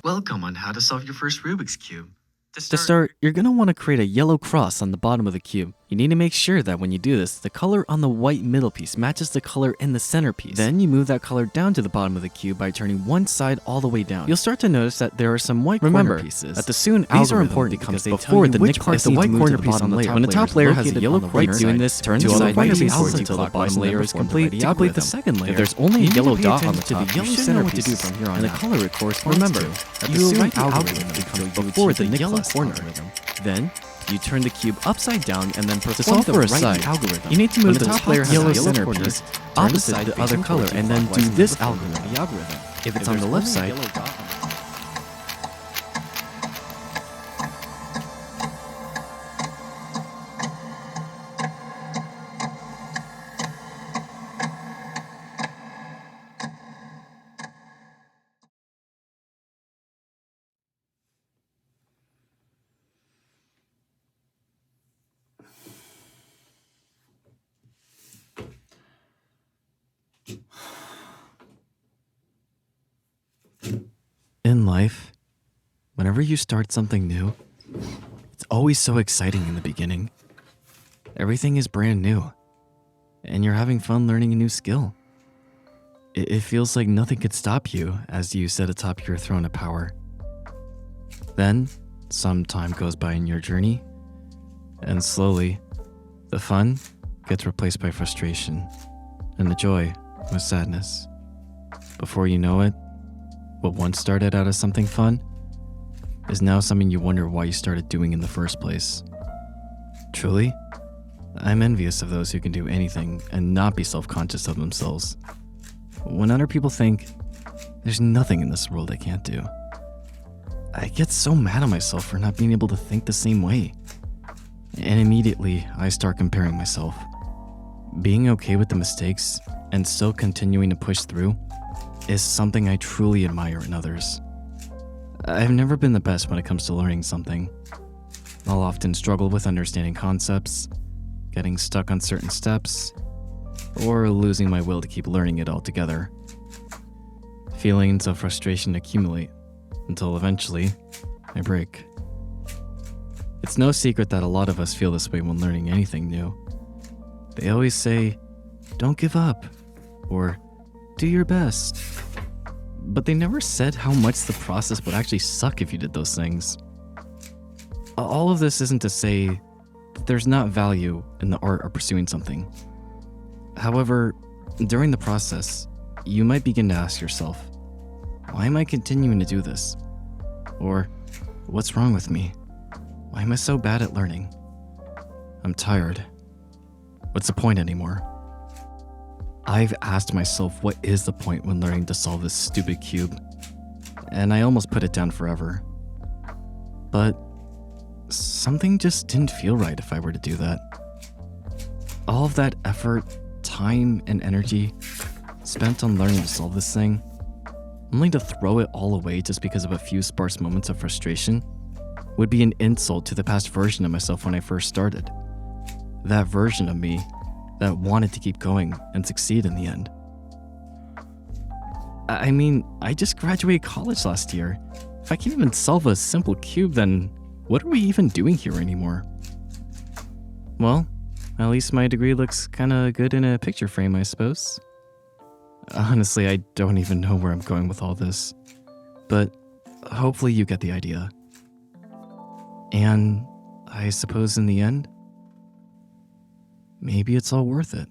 Welcome on how to solve your first Rubik's Cube. To start, you're going to want to create a yellow cross on the bottom of the cube. You need to make sure that when you do this, the color on the white middle piece matches the color in the center piece. Then you move that color down to the bottom of the cube by turning one side all the way down. You'll start to notice that there are some white corner pieces. That the soon these are important because they tell you which parts the white corner piece on the top layer. When the top layer has a yellow corner, doing this, turn the side corner piece until the bottom layer is complete to complete the second layer. If there's only a yellow dot on the top, you should know what to do from here on out. And the color it corresponds to. Remember, the soon algorithm becomes before the nickel corner. Then, you turn the cube upside down and then perform the right algorithm. You need to move the top layer yellow center piece opposite the other color and then do this algorithm. If it's on the left side, in life, whenever you start something new, it's always so exciting in the beginning. Everything is brand new, and you're having fun learning a new skill. It feels like nothing could stop you as you sit atop your throne of power. Then, some time goes by in your journey, and slowly, the fun gets replaced by frustration, and the joy with sadness. Before you know it, what once started out as something fun is now something you wonder why you started doing in the first place. Truly, I'm envious of those who can do anything and not be self-conscious of themselves. When other people think, there's nothing in this world I can't do, I get so mad at myself for not being able to think the same way. And immediately, I start comparing myself. Being okay with the mistakes and still continuing to push through is something I truly admire in others. I've never been the best when it comes to learning something. I'll often struggle with understanding concepts, getting stuck on certain steps, or losing my will to keep learning it altogether. Feelings of frustration accumulate until eventually I break. It's no secret that a lot of us feel this way when learning anything new. They always say, "Don't give up," or "Do your best." But they never said how much the process would actually suck if you did those things. All of this isn't to say that there's not value in the art of pursuing something. However, during the process, you might begin to ask yourself, why am I continuing to do this? Or, what's wrong with me? Why am I so bad at learning? I'm tired. What's the point anymore? I've asked myself what is the point when learning to solve this stupid cube, and I almost put it down forever. But something just didn't feel right if I were to do that. All of that effort, time, and energy spent on learning to solve this thing, only to throw it all away just because of a few sparse moments of frustration, would be an insult to the past version of myself when I first started. That version of me that wanted to keep going and succeed in the end. I mean, I just graduated college last year. If I can't even solve a simple cube, then what are we even doing here anymore? Well, at least my degree looks kinda good in a picture frame, I suppose. Honestly, I don't even know where I'm going with all this, but hopefully you get the idea. And I suppose in the end, maybe it's all worth it.